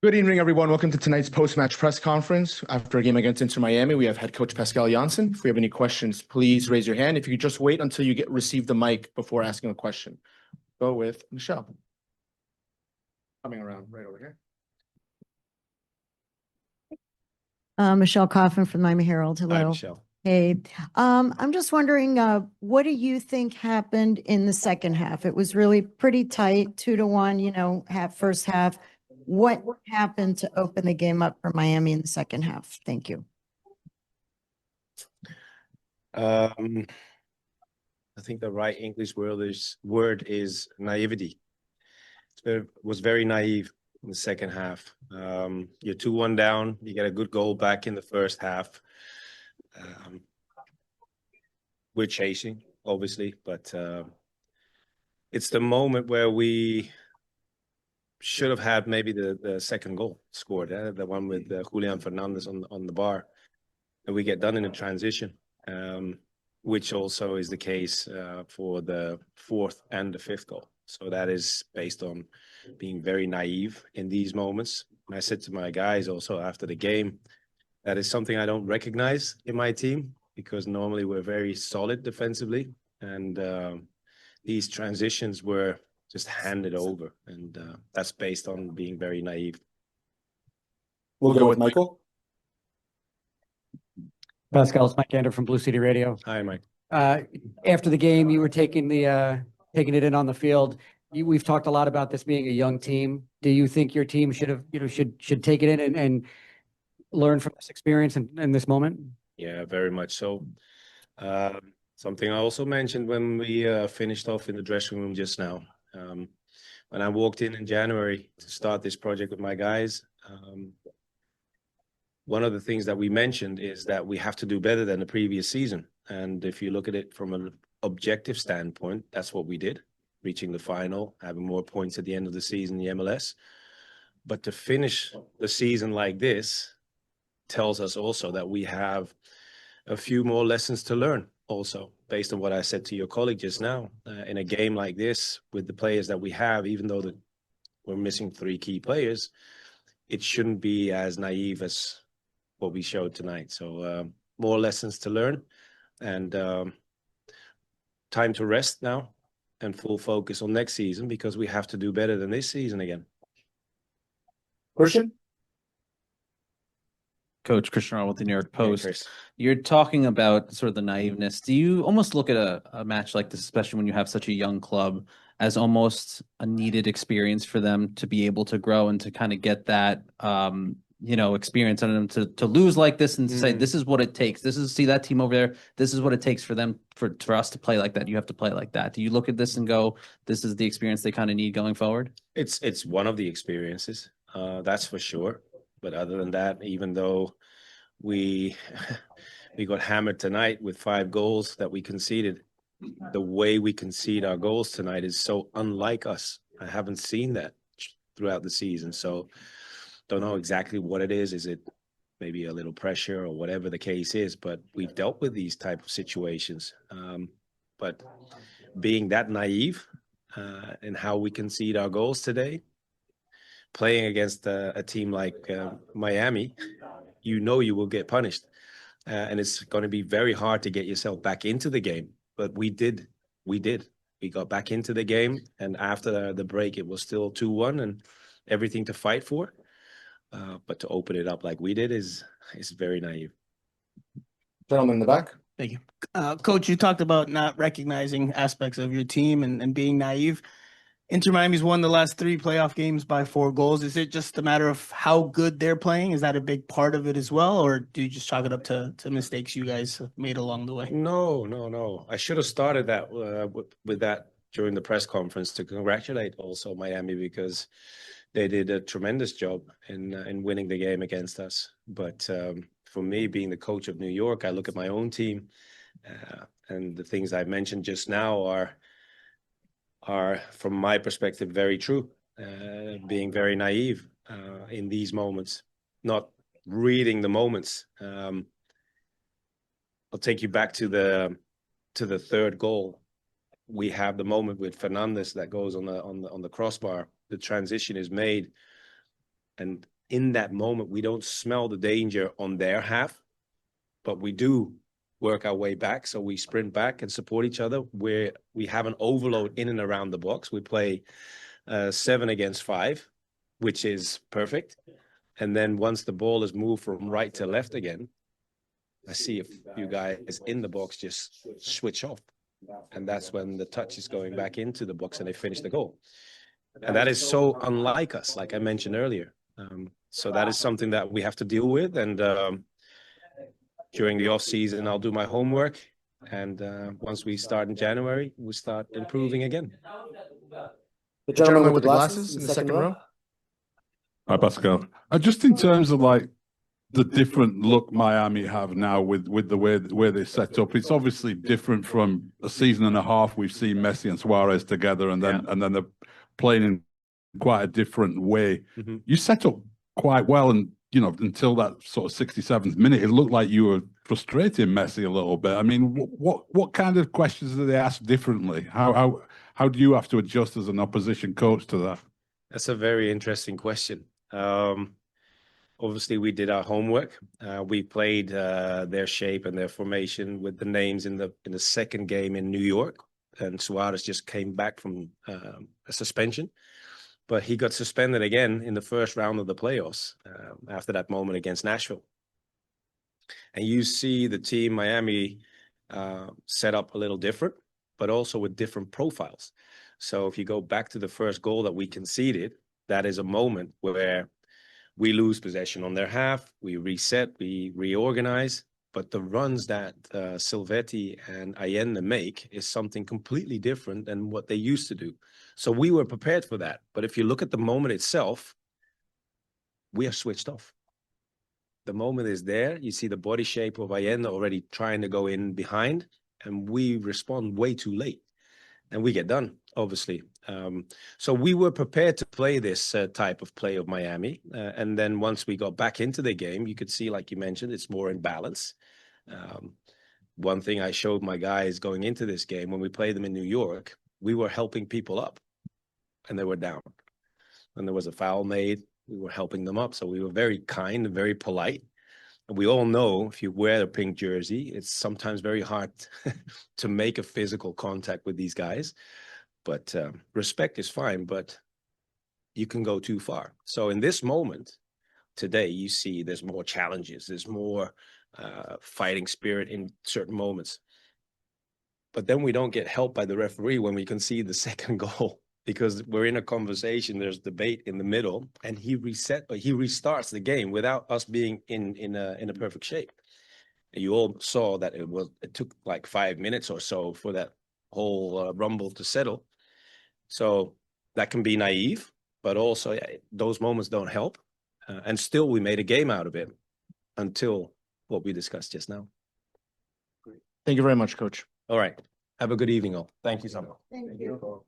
Good evening, everyone. Welcome to tonight's post-match press conference. After a game against InterMiami, we have head coach Pascal Jansen. If we have any questions, please raise your hand. If you could just wait until you receive the mic before asking a question. Go with Michelle. Coming around right over here. Michelle Coffin from Miami Herald. Hello. Hi, Michelle. Hey, I'm just wondering, what do you think happened in the second half? It was really pretty tight, 2-1, first half. What happened to open the game up for Miami in the second half? Thank you. I think the right English word is naivety. It was very naive in the second half. You're 2-1 down. You get a good goal back in the first half. We're chasing, obviously, but it's the moment where we should have had maybe the second goal scored, the one with Julian Fernandez on the bar, and we get done in a transition, which also is the case for the fourth and the fifth goal. So that is based on being very naive in these moments. And I said to my guys also after the game, that is something I don't recognize in my team because normally we're very solid defensively, and these transitions were just handed over, and that's based on being very naive. We'll go with Michael. Pascal, it's Mike Gander from Blue City Radio. Hi, Mike. After the game, you were taking it in on the field. We've talked a lot about this being a young team. Do you think your team should take it in and learn from this experience and this moment? Yeah, very much so. Something I also mentioned when we finished off in the dressing room just now. When I walked in January to start this project with my guys, one of the things that we mentioned is that we have to do better than the previous season. And if you look at it from an objective standpoint, that's what we did, reaching the final, having more points at the end of the season in the MLS. But to finish the season like this tells us also that we have a few more lessons to learn also, based on what I said to your colleague just now. In a game like this, with the players that we have, even though we're missing 3 key players, it shouldn't be as naive as what we showed tonight. So more lessons to learn, and time to rest now and full focus on next season, because we have to do better than this season again. Christian? Coach Christian Arnold with the New York Post. Hey, Chris. You're talking about sort of the naiveness. Do you almost look at a match like this, especially when you have such a young club, as almost a needed experience for them to be able to grow and to kind of get that, experience on them to lose like this and say, this is what it takes. See that team over there. This is what it takes for them, for us to play like that. You have to play like that. Do you look at this and go, this is the experience they kind of need going forward? It's one of the experiences, that's for sure. But other than that, even though we got hammered tonight with 5 goals that we conceded, the way we concede our goals tonight is so unlike us. I haven't seen that throughout the season. So don't know exactly what it is. Is it maybe a little pressure or whatever the case is? But we've dealt with these type of situations. But being that naive in how we concede our goals today, playing against a team like Miami, you will get punished. And it's going to be very hard to get yourself back into the game. But we did. We got back into the game. And after the break, it was still 2-1 and everything to fight for. But to open it up like we did is very naive. Gentleman in the back. Thank you. Coach, you talked about not recognizing aspects of your team and being naive. InterMiami's won the last 3 playoff games by 4 goals. Is it just a matter of how good they're playing? Is that a big part of it as well? Or do you just chalk it up to mistakes you guys made along the way? No. I should have started that with that during the press conference to congratulate also Miami, because they did a tremendous job in winning the game against us. But for me, being the coach of New York, I look at my own team, and the things I mentioned just now are from my perspective very true. Being very naive in these moments, not reading the moments. I'll take you back to the third goal. We have the moment with Fernandez that goes on the crossbar. The transition is made. And in that moment, we don't smell the danger on their half, but we do work our way back. So we sprint back and support each other where we have an overload in and around the box. We play 7 against 5, which is perfect. And then once the ball is moved from right to left again, I see a few guys in the box just switch off. And that's when the touch is going back into the box and they finish the goal. And that is so unlike us, like I mentioned earlier. So that is something that we have to deal with. And during the off season, I'll do my homework. And once we start in January, we start improving again. The gentleman with the glasses in the second row. Hi, Pascal. Just in terms of like the different look Miami have now with the way they set up, it's obviously different from a season and a half. We've seen Messi and Suarez together, and then they're playing in quite a different way. Mm-hmm. You set up quite well, and you know, until that sort of 67th minute, it looked like you were frustrating Messi a little bit. I mean, what kind of questions do they ask differently? How do you have to adjust as an opposition coach to that? That's a very interesting question. Obviously, we did our homework. We played their shape and their formation with the names in the second game in New York, and Suarez just came back from a suspension, but he got suspended again in the first round of the playoffs after that moment against Nashville. And you see the team Miami set up a little different, but also with different profiles. So if you go back to the first goal that we conceded, that is a moment where we lose possession on their half, we reset, we reorganize, but the runs that Silvetti and Allende make is something completely different than what they used to do. So we were prepared for that. But if you look at the moment itself, we are switched off. The moment is there. You see the body shape of Allende already trying to go in behind, and we respond way too late. And we get done, obviously. So we were prepared to play this type of play of Miami. And then once we got back into the game, you could see, like you mentioned, it's more in balance. One thing I showed my guys going into this game, when we played them in New York, we were helping people up and they were down. And there was a foul made, we were helping them up. So we were very kind and very polite. And we all know if you wear a pink jersey, it's sometimes very hard to make a physical contact with these guys. But respect is fine, but you can go too far. So in this moment, today, you see there's more challenges. There's more fighting spirit in certain moments. But then we don't get helped by the referee when we concede the second goal, because we're in a conversation, there's debate in the middle, and he restarts the game without us being in a perfect shape. And you all saw that it took like 5 minutes or so for that whole rumble to settle. So that can be naive, but also those moments don't help. And still we made a game out of it until what we discussed just now. Thank you very much, Coach. All right. Have a good evening all. Thank you so much. Thank you.